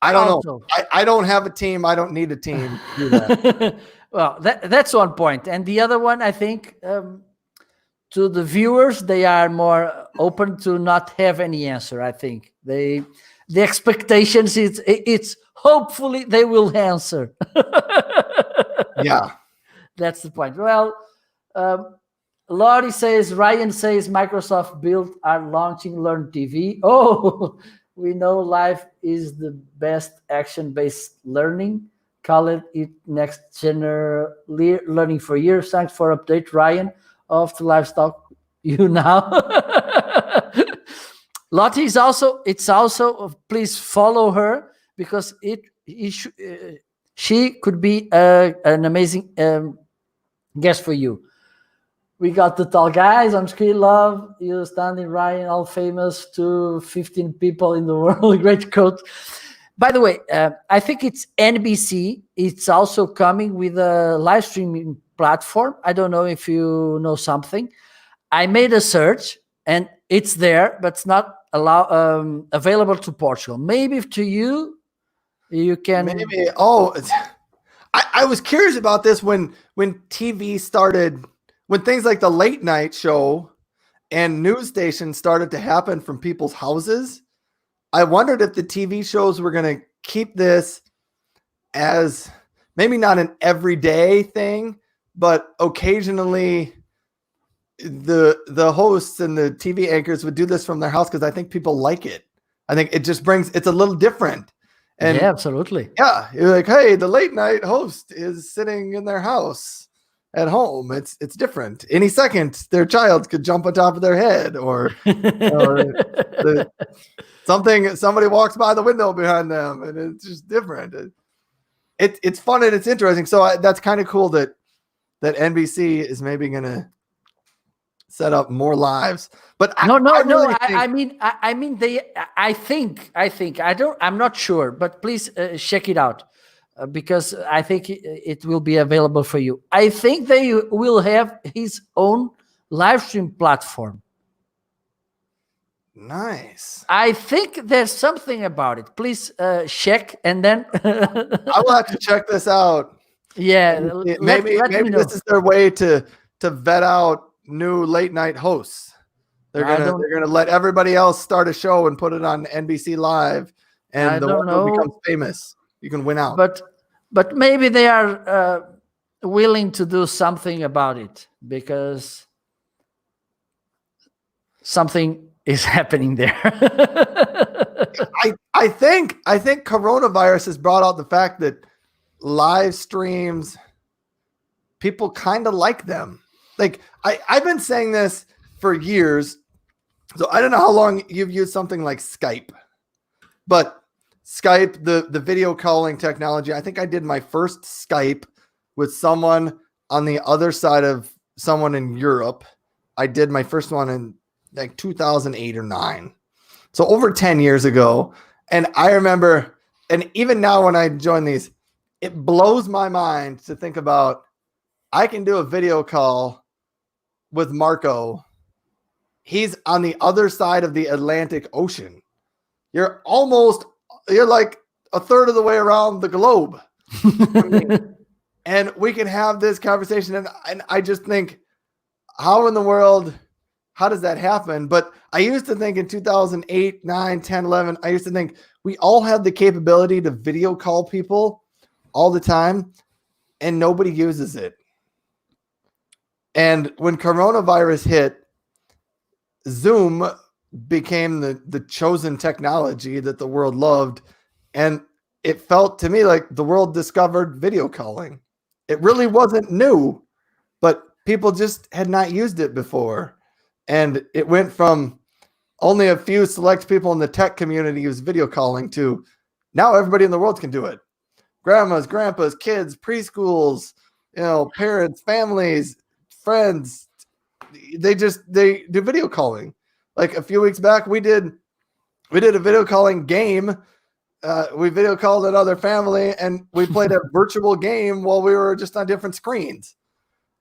I don't know. I don't have a team. I don't need a team to do that. Well, that's one point. And the other one, I think, to the viewers, they are more open to not have any answer. I think the expectations, it's hopefully they will answer. Yeah. That's the point. Well, Lottie says, Ryan says Microsoft Build are launching Learn TV. Oh, we know live is the best action-based learning. Call it next general learning for years. Thanks for update, Ryan. Off to livestock you now. Lottie is also, please follow her, because she could be an amazing guest for you. We got the tall guys on screen. Love you standing, Ryan, all famous to 15 people in the world. Great quote. By the way, I think it's NBC. It's also coming with a live streaming platform. I don't know if you know something. I made a search and it's there, but it's not available to Portugal. Maybe to you can. Maybe. Oh, I was curious about this when TV started. When things like the late night show and news stations started to happen from people's houses, I wondered if the TV shows were going to keep this as maybe not an everyday thing, but occasionally the hosts and the TV anchors would do this from their house, because I think people like it. I think it just it's a little different. And yeah, absolutely. Yeah, you're like, hey, the late night host is sitting in their house at home. It's different. Any second, their child could jump on top of their head, or somebody walks by the window behind them, and it's just different. It's fun and it's interesting. So that's kind of cool that NBC is maybe going to set up more lives. But I think I'm not sure, but please check it out. Because I think it will be available for you. I think they will have his own live stream platform. Nice. I think there's something about it. Please check, and then I will have to check this out. Yeah, maybe this is their way to vet out new late night hosts. They're gonna let everybody else start a show and put it on NBC Live, and the one who becomes famous, you can win out. But maybe they are willing to do something about it, because something is happening there. I think coronavirus has brought out the fact that live streams, people kind of like them. Like I've been saying this for years. So I don't know how long you've used something like Skype, but Skype, the video calling technology, I think I did my first Skype with someone on the other side of someone in Europe. I did my first one in like 2008 or 9. So over 10 years ago. And I remember, and even now when I join these, it blows my mind to think about, I can do a video call with Marco. He's on the other side of the Atlantic Ocean. You're like a third of the way around the globe. And we can have this conversation. And I just think, how in the world, how does that happen? But I used to think in 2008, 9, 10, 11, I used to think we all had the capability to video call people all the time. and nobody uses it. And when coronavirus hit, Zoom became the chosen technology that the world loved. And it felt to me like the world discovered video calling. It really wasn't new, but people just had not used it before. And it went from only a few select people in the tech community use video calling to now everybody in the world can do it. Grandmas, grandpas, kids, preschools, parents, families, friends. They do video calling. Like a few weeks back, we did a video calling game. We video called another family and we played a virtual game while we were just on different screens,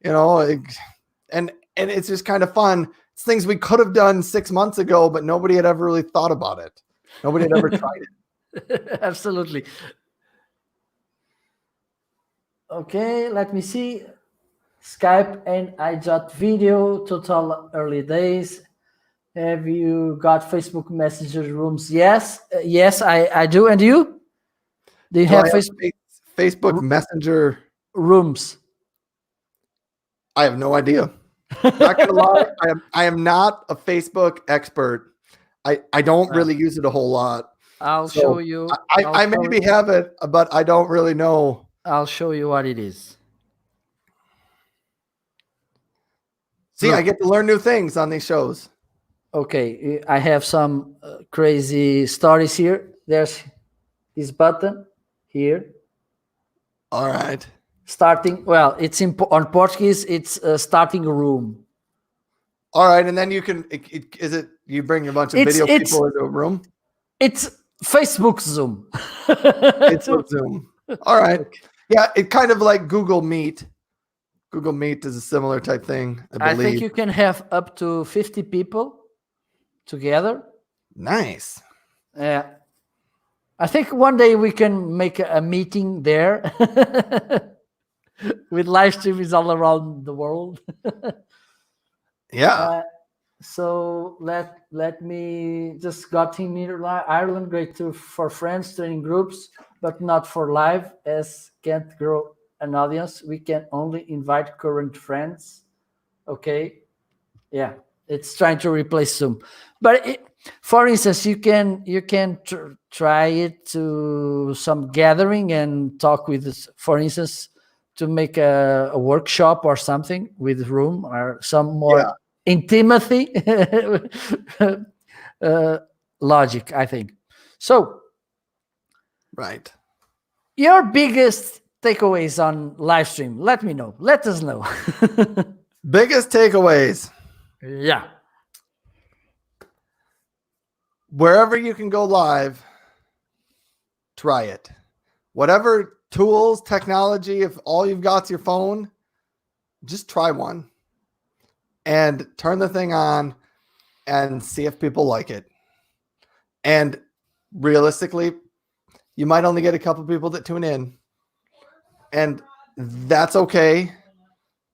and it's just kind of fun. It's things we could have done 6 months ago, but nobody had ever really thought about it. Nobody had ever tried it. Absolutely. Okay, let me see. Skype and iJot video, total early days. Have you got Facebook Messenger rooms? Yes, yes, I do. And you? Do you have Facebook Messenger rooms? I have no idea. Not gonna lie, I am not a Facebook expert. I don't really use it a whole lot. I'll show you. I maybe have it, but I don't really know. I'll show you what it is. See, look. I get to learn new things on these shows. Okay, I have some crazy stories here. There's this button here. All right. Starting, well, it's on Portuguese, it's starting a room. All right, and then you can, you bring a bunch of video people into a room? It's Facebook Zoom. It's Zoom. All right. Yeah, it kind of like Google Meet. Google Meet is a similar type thing, I believe. I think you can have up to 50 people together. Nice. Yeah. I think one day we can make a meeting there with live streams all around the world. Yeah. So let me just got in Ireland, great for friends, training groups, but not for live, as can't grow an audience. We can only invite current friends. Okay. Yeah. It's trying to replace Zoom. But for instance, you can try it to some gathering and talk with, for instance, to make a workshop or something with room or some more intimacy logic, I think. So, right. Your biggest takeaways on live stream, let me know. Let us know. Biggest takeaways. Yeah. Wherever you can go live, try it. Whatever tools, technology, if all you've got is your phone, just try one and turn the thing on and see if people like it. And realistically, you might only get a couple people that tune in, and that's okay,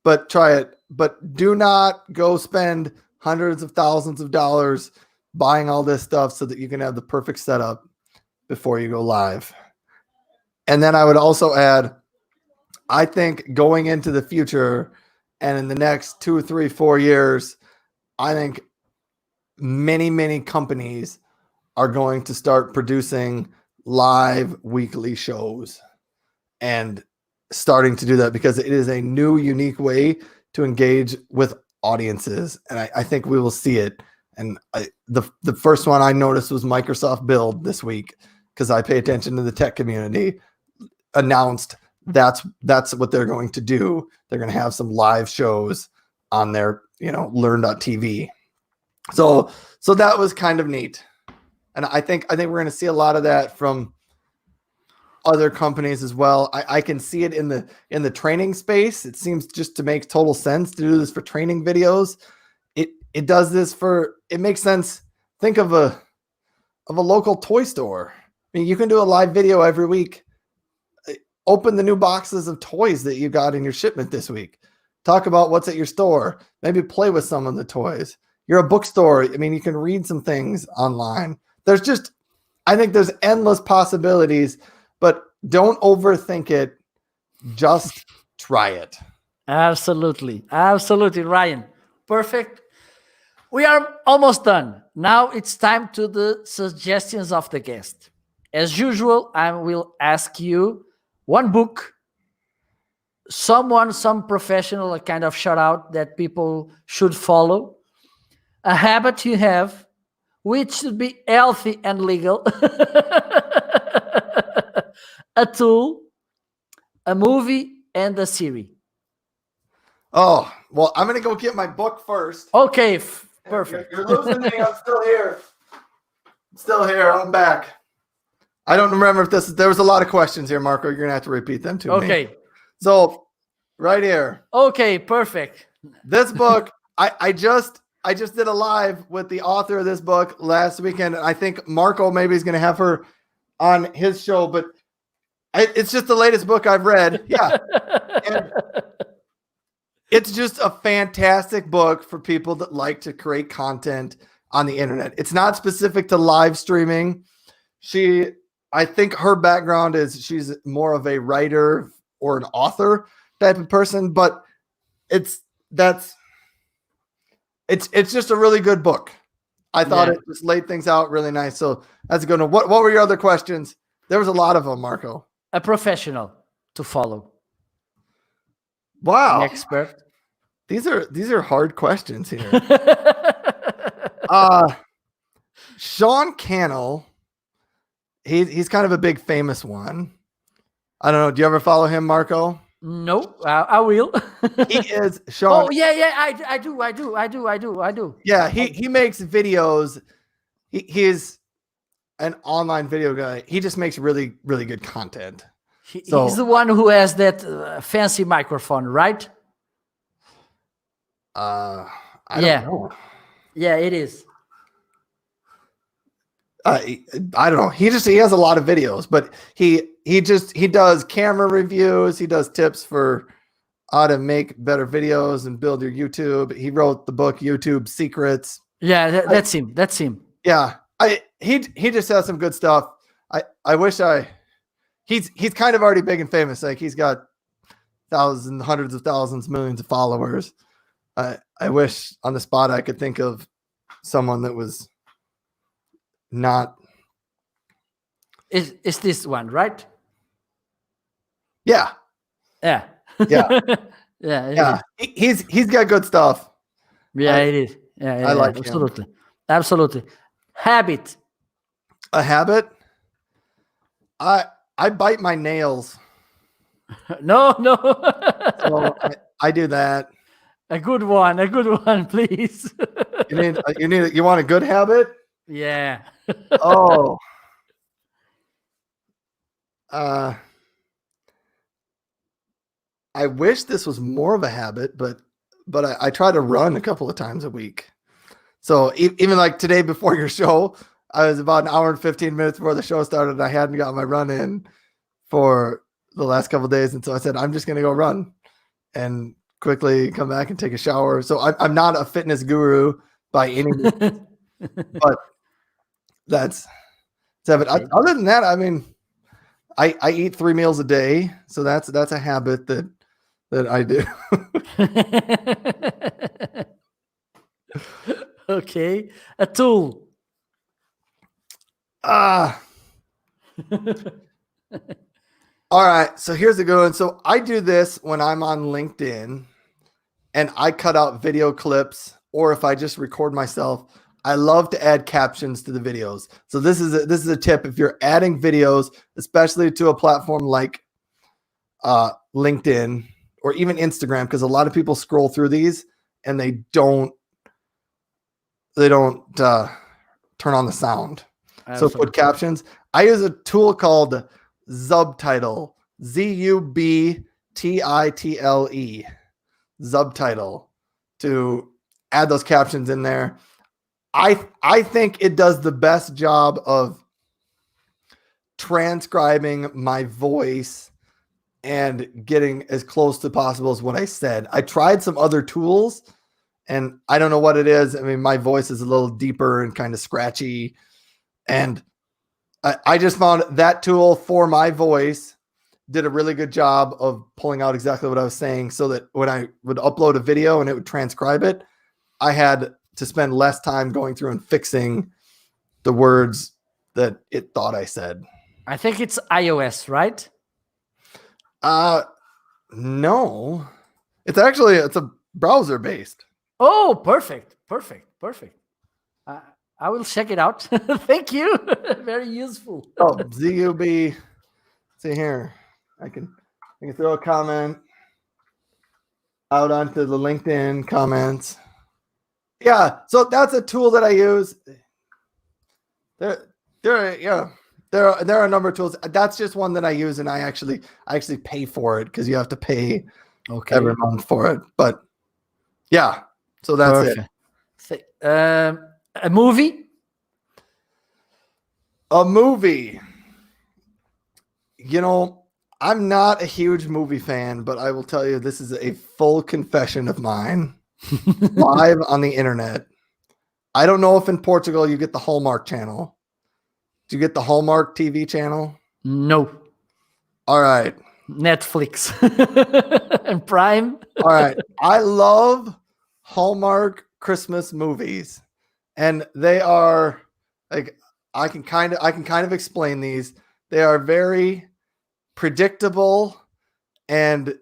but try it. But do not go spend hundreds of thousands of dollars buying all this stuff so that you can have the perfect setup before you go live. And then I would also add, I think going into the future and in the next 2, 3, 4 years, I think many, many companies are going to start producing live weekly shows and starting to do that because it is a new, unique way to engage with audiences. And I think we will see it. And the first one I noticed was Microsoft Build this week, because I pay attention to the tech community, announced that's what they're going to do. They're going to have some live shows on their, learn.tv. So that was kind of neat. And I think we're going to see a lot of that from other companies as well. I can see it in the training space. It seems just to make total sense to do this for training videos. It does this it makes sense. Think of a local toy store. I mean, you can do a live video every week. Open the new boxes of toys that you got in your shipment this week. Talk about what's at your store. Maybe play with some of the toys. You're a bookstore. I mean, you can read some things online. I think there's endless possibilities, but don't overthink it. Just try it. Absolutely. Absolutely, Ryan. Perfect. We are almost done. Now it's time to the suggestions of the guest. As usual, I will ask you one book, some professional, a kind of shout out that people should follow, a habit you have, which should be healthy and legal, a tool, a movie, and a series. Oh, well, I'm going to go get my book first. Okay, perfect. You're losing me. I'm still here. Still here. I'm back. I don't remember if there was a lot of questions here, Marco. You're going to have to repeat them to me. Okay. So right here. Okay, perfect. This book, I just did a live with the author of this book last weekend. And I think Marco maybe is going to have her on his show, but it's just the latest book I've read. Yeah. And it's just a fantastic book for people that like to create content on the internet. It's not specific to live streaming. I think her background is she's more of a writer or an author type of person, but it's just a really good book. I thought it just laid things out really nice. So that's a good one. What were your other questions? There was a lot of them, Marco. A professional to follow. Wow. An expert. These are hard questions here. Sean Cannell. He's kind of a big famous one. I don't know. Do you ever follow him, Marco? No, I will. He is Sean. Oh yeah, I do. Yeah, he makes videos. He's an online video guy. He just makes really, really good content. He's the one who has that fancy microphone, right? I don't know. Yeah, it is. I don't know. He has a lot of videos, but he does camera reviews. He does tips for how to make better videos and build your YouTube. He wrote the book YouTube Secrets. Yeah, that's him. That's him. Yeah, he just has some good stuff. I wish he's kind of already big and famous. Like he's got thousands, hundreds of thousands, millions of followers. I wish on the spot I could think of someone that was not. Is this one right? Yeah. Yeah. Yeah. Yeah. He's got good stuff. Yeah, it is. Yeah, I like absolutely. Him. Absolutely. Habit. A habit? I bite my nails. No. So I do that. A good one, please. You want a good habit? Yeah. Oh. I wish this was more of a habit, but I try to run a couple of times a week. So even like today before your show, I was about an hour and 15 minutes before the show started. And I hadn't got my run in for the last couple of days. And so I said, I'm just going to go run and quickly come back and take a shower. So I'm not a fitness guru by any means, but that's it. Other than that, I mean, I eat 3 meals a day. So that's a habit that I do. Okay. A tool. All right. So here's a good one. So I do this when I'm on LinkedIn and I cut out video clips, or if I just record myself, I love to add captions to the videos. So this is a tip. If you're adding videos, especially to a platform like LinkedIn or even Instagram, because a lot of people scroll through these and they don't turn on the sound. Absolutely. So put captions. I use a tool called Zubtitle, Zubtitle, Zubtitle, to add those captions in there. I think it does the best job of transcribing my voice and getting as close to possible as what I said. I tried some other tools and I don't know what it is. I mean, my voice is a little deeper and kind of scratchy. And I just found that tool for my voice did a really good job of pulling out exactly what I was saying, so that when I would upload a video and it would transcribe it, I had to spend less time going through and fixing the words that it thought I said. I think it's iOS, right? No, it's a browser based. Oh, perfect. I will check it out. Thank you. Very useful. Oh, ZUB. See here, I can throw a comment out onto the LinkedIn comments. Yeah, so that's a tool that I use. There are a number of tools. That's just one that I use, and I actually pay for it, because you have to pay every month for it. But yeah, so that's it. A movie? A movie. You know, I'm not a huge movie fan, but I will tell you, this is a full confession of mine. Live on the internet. I don't know if in Portugal you get the Hallmark channel. Do you get the Hallmark TV channel? No. All right. Netflix and Prime. All right. I love Hallmark Christmas movies, and they are like, I can kind of explain these. They are very predictable and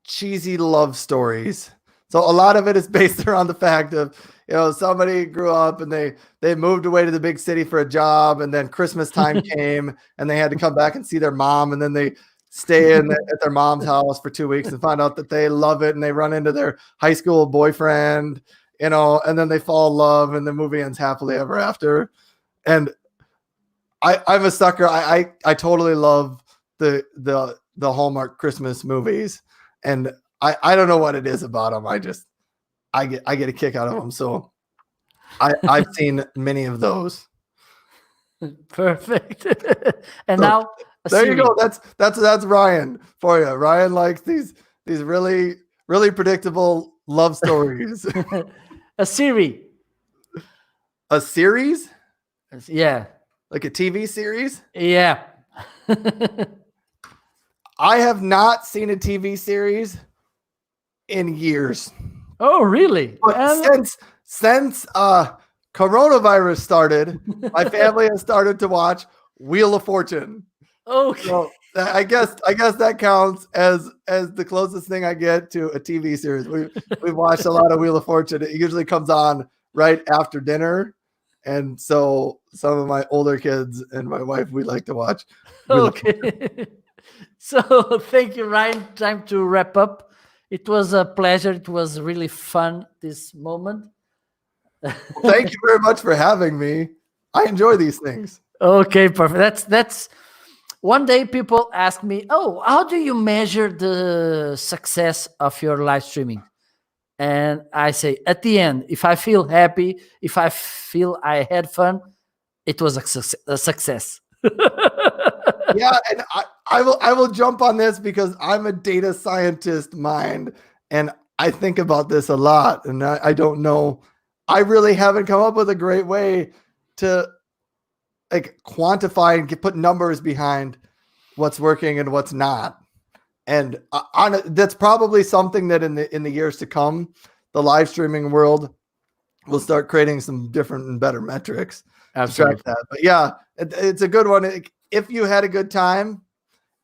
cheesy love stories. So a lot of it is based around the fact of, somebody grew up and they moved away to the big city for a job, and then Christmas time came and they had to come back and see their mom, and then they stay at their mom's house for 2 weeks and find out that they love it, and they run into their high school boyfriend, and then they fall in love, and the movie ends happily ever after. And I'm a sucker. I totally love the Hallmark Christmas movies, and I don't know what it is about them. I get a kick out of them. So I've seen many of those. Perfect. And so, now there you go. That's Ryan for you. Ryan likes these really, really predictable love stories. A series. A series? Yeah. Like a TV series? Yeah. I have not seen a TV series in years. Oh, really? But since coronavirus started, my family has started to watch Wheel of Fortune. Okay. So I guess that counts as the closest thing I get to a TV series. We've watched a lot of Wheel of Fortune. It usually comes on right after dinner, and so some of my older kids and my wife, we like to watch. Okay. So thank you, Ryan. Time to wrap up. It was a pleasure. It was really fun, this moment. Well, thank you very much for having me. I enjoy these things. Okay, perfect. That's one day people ask me, oh, how do you measure the success of your live streaming? And I say, at the end, if I feel happy, if I feel I had fun, it was a success. Yeah, and I will jump on this because I'm a data scientist mind, and I think about this a lot, and I don't know. I really haven't come up with a great way to like quantify and put numbers behind what's working and what's not. And that's probably something that in the years to come, the live streaming world will start creating some different and better metrics. Absolutely. That. But yeah, it's a good one. If you had a good time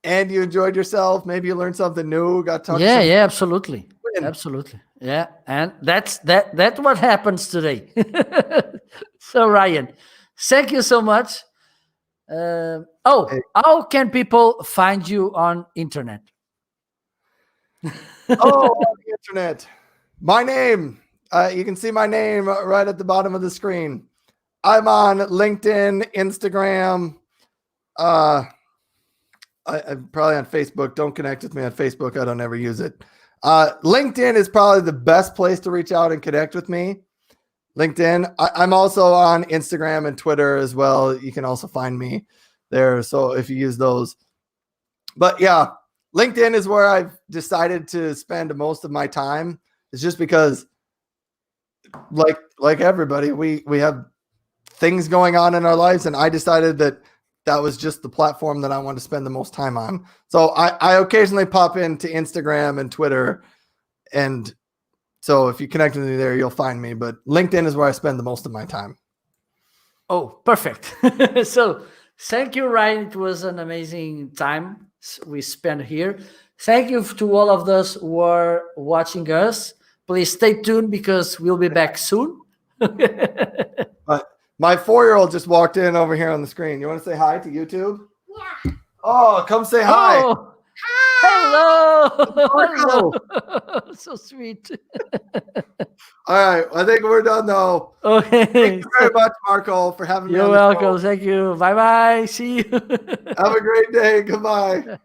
and you enjoyed yourself, maybe you learned something new, got to talk. Yeah, absolutely. Absolutely. Yeah. And that's what happens today. So Ryan, thank you so much. How can people find you on internet? On the internet. My name. You can see my name right at the bottom of the screen. I'm on LinkedIn, Instagram. I'm probably on Facebook. Don't connect with me on Facebook. I don't ever use it. LinkedIn is probably the best place to reach out and connect with me. LinkedIn. I'm also on Instagram and Twitter as well. You can also find me there. So if you use those, but yeah, LinkedIn is where I've decided to spend most of my time. It's just because like everybody, we have things going on in our lives. And I decided that that was just the platform that I wanted to spend the most time on. So I occasionally pop into Instagram and Twitter. And so if you connect with me there, you'll find me. But LinkedIn is where I spend the most of my time. Oh, perfect. So thank you, Ryan. It was an amazing time we spent here. Thank you to all of those who are watching us. Please stay tuned because we'll be back soon. But my 4-year-old just walked in over here on the screen. You want to say hi to YouTube? Yeah. Oh, come say hi. Oh, hello. Marco. Hello. So sweet. All right. I think we're done, though. Okay. Thank you very much, Marco, for having me You're on the welcome. show. Thank you. Bye bye. See you. Have a great day. Goodbye.